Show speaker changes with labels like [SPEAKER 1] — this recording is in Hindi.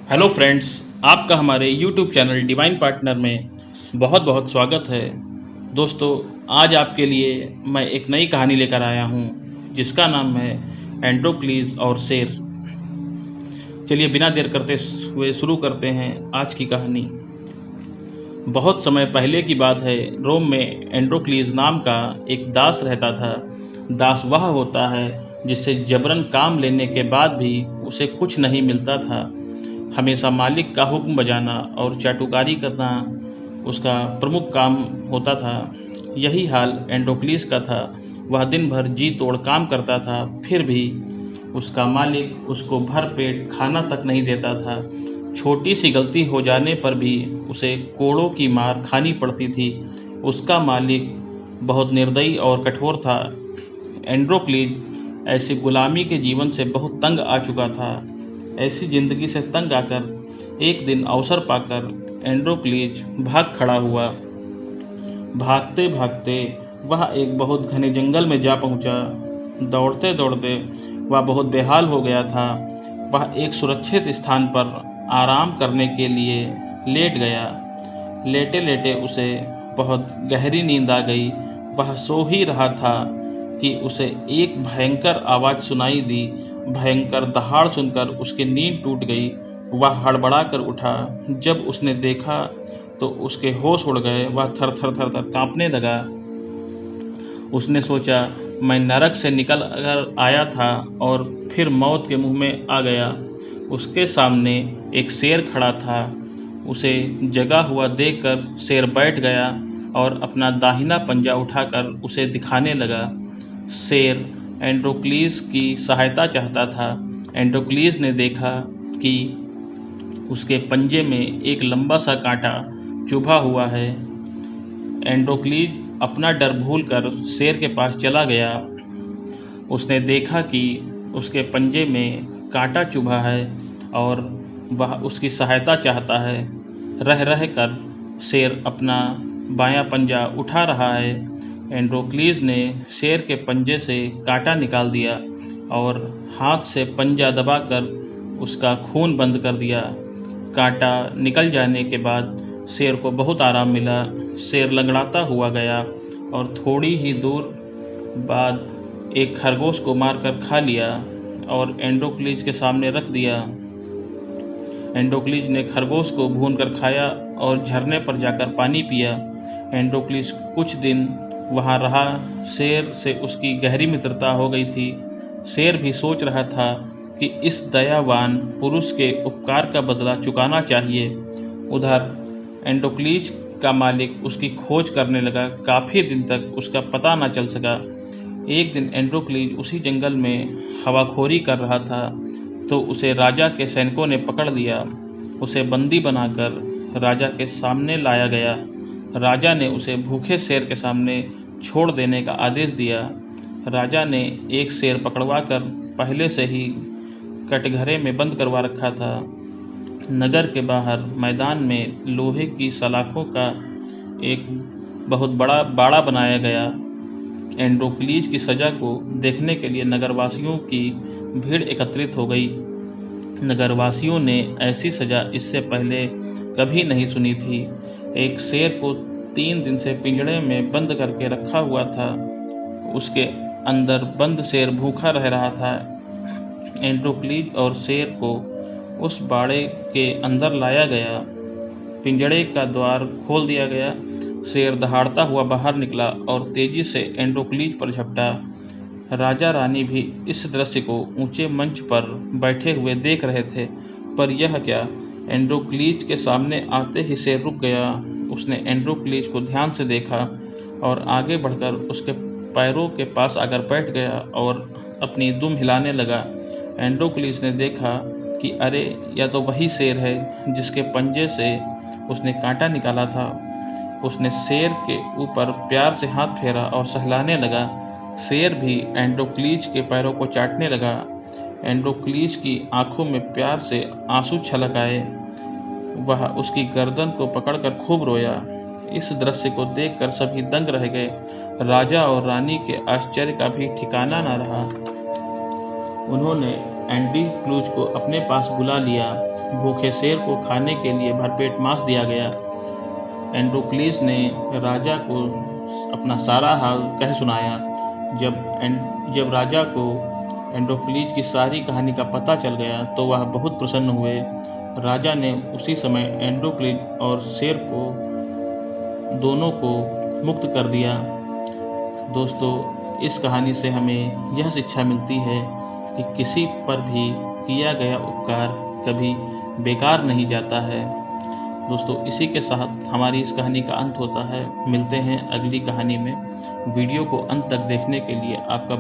[SPEAKER 1] हेलो फ्रेंड्स, आपका हमारे यूट्यूब चैनल डिवाइन पार्टनर में बहुत बहुत स्वागत है। दोस्तों, आज आपके लिए मैं एक नई कहानी लेकर आया हूँ जिसका नाम है एंड्रोक्लीज और शेर। चलिए बिना देर करते हुए शुरू करते हैं आज की कहानी। बहुत समय पहले की बात है। रोम में एंड्रोक्लीज नाम का एक दास रहता था। दास वह होता है जिससे जबरन काम लेने के बाद भी उसे कुछ नहीं मिलता था। हमेशा मालिक का हुक्म बजाना और चाटुकारी करना उसका प्रमुख काम होता था। यही हाल एंड्रोक्लीस का था। वह दिन भर जी तोड़ काम करता था, फिर भी उसका मालिक उसको भर पेट खाना तक नहीं देता था। छोटी सी गलती हो जाने पर भी उसे कोड़ों की मार खानी पड़ती थी। उसका मालिक बहुत निर्दयी और कठोर था। एंड्रोक्लीज ऐसी गुलामी के जीवन से बहुत तंग आ चुका था। ऐसी जिंदगी से तंग आकर एक दिन अवसर पाकर एंड्रोक्लीज भाग खड़ा हुआ। भागते भागते वह एक बहुत घने जंगल में जा पहुंचा। दौड़ते दौड़ते वह बहुत बेहाल हो गया था। वह एक सुरक्षित स्थान पर आराम करने के लिए लेट गया। लेटे लेटे उसे बहुत गहरी नींद आ गई। वह सो ही रहा था कि उसे एक भयंकर आवाज़ सुनाई दी। भयंकर दहाड़ सुनकर उसकी नींद टूट गई। वह हड़बड़ा कर उठा। जब उसने देखा तो उसके होश उड़ गए। वह थर थर थर थर कांपने लगा। उसने सोचा, मैं नरक से निकल कर आया था और फिर मौत के मुंह में आ गया। उसके सामने एक शेर खड़ा था। उसे जगा हुआ देखकर शेर बैठ गया और अपना दाहिना पंजा उठाकर उसे दिखाने लगा। शेर एंड्रोक्लीज की सहायता चाहता था। एंड्रोक्लीज ने देखा कि उसके पंजे में एक लंबा सा कांटा चुभा हुआ है। एंड्रोक्लीज अपना डर भूलकर शेर के पास चला गया। उसने देखा कि उसके पंजे में कांटा चुभा है और वह उसकी सहायता चाहता है। रह रह कर शेर अपना बायां पंजा उठा रहा है। एंड्रोक्लीज ने शेर के पंजे से कांटा निकाल दिया और हाथ से पंजा दबाकर उसका खून बंद कर दिया। कांटा निकल जाने के बाद शेर को बहुत आराम मिला। शेर लंगड़ाता हुआ गया और थोड़ी ही दूर बाद एक खरगोश को मारकर खा लिया और एंड्रोक्लीज के सामने रख दिया। एंड्रोक्लीज ने खरगोश को भूनकर खाया और झरने पर जाकर पानी पिया। एंड्रोक्लीज कुछ दिन वहाँ रहा। शेर से उसकी गहरी मित्रता हो गई थी। शेर भी सोच रहा था कि इस दयावान पुरुष के उपकार का बदला चुकाना चाहिए। उधर एंड्रोक्लीज का मालिक उसकी खोज करने लगा। काफ़ी दिन तक उसका पता न चल सका। एक दिन एंड्रोक्लीज उसी जंगल में हवाखोरी कर रहा था तो उसे राजा के सैनिकों ने पकड़ लिया। उसे बंदी बनाकर राजा के सामने लाया गया। राजा ने उसे भूखे शेर के सामने छोड़ देने का आदेश दिया। राजा ने एक शेर पकड़वाकर पहले से ही कटघरे में बंद करवा रखा था। नगर के बाहर मैदान में लोहे की सलाखों का एक बहुत बड़ा बाड़ा बनाया गया। एंड्रोक्लीज की सजा को देखने के लिए नगरवासियों की भीड़ एकत्रित हो गई। नगरवासियों ने ऐसी सजा इससे पहले कभी नहीं सुनी थी। एक शेर को 3 दिन से पिंजड़े में बंद करके रखा हुआ था। उसके अंदर बंद शेर भूखा रह रहा था। एंड्रोक्लीज और शेर को उस बाड़े के अंदर लाया गया। पिंजड़े का द्वार खोल दिया गया। शेर दहाड़ता हुआ बाहर निकला और तेजी से एंड्रोक्लीज पर झपटा। राजा रानी भी इस दृश्य को ऊंचे मंच पर बैठे हुए देख रहे थे। पर यह क्या, एंड्रोक्लीज के सामने आते ही शेर रुक गया। उसने एंड्रोक्लीज को ध्यान से देखा और आगे बढ़कर उसके पैरों के पास आकर बैठ गया और अपनी दुम हिलाने लगा। एंड्रोक्लीज ने देखा कि अरे, यह तो वही शेर है जिसके पंजे से उसने कांटा निकाला था। उसने शेर के ऊपर प्यार से हाथ फेरा और सहलाने लगा। शेर भी एंड्रोक्लीज के पैरों को चाटने लगा। एंड्रोक्लीज की आंखों में प्यार से आंसू छलक आए। वह उसकी गर्दन को पकड़कर खूब रोया। इस दृश्य को देखकर सभी दंग रह गए। राजा और रानी के आश्चर्य का भी ठिकाना न रहा। उन्होंने एंड्रोक्लीज को अपने पास बुला लिया भूखे शेर को खाने के लिए भरपेट मांस दिया गया। एंड्रोक्लीस ने राजा को अपना सारा हाल कह सुनाया। जब राजा को एंड्रोक्लीस की सारी कहानी का पता चल गया तो वह बहुत प्रसन्न हुए। राजा ने उसी समय एंड्रोक्लीस और शेर को दोनों को मुक्त कर दिया। दोस्तों, इस कहानी से हमें यह शिक्षा मिलती है कि किसी पर भी किया गया उपकार कभी बेकार नहीं जाता है। दोस्तों, इसी के साथ हमारी इस कहानी का अंत होता है। मिलते हैं अगली कहानी में। वीडियो को अंत तक देखने के लिए आपका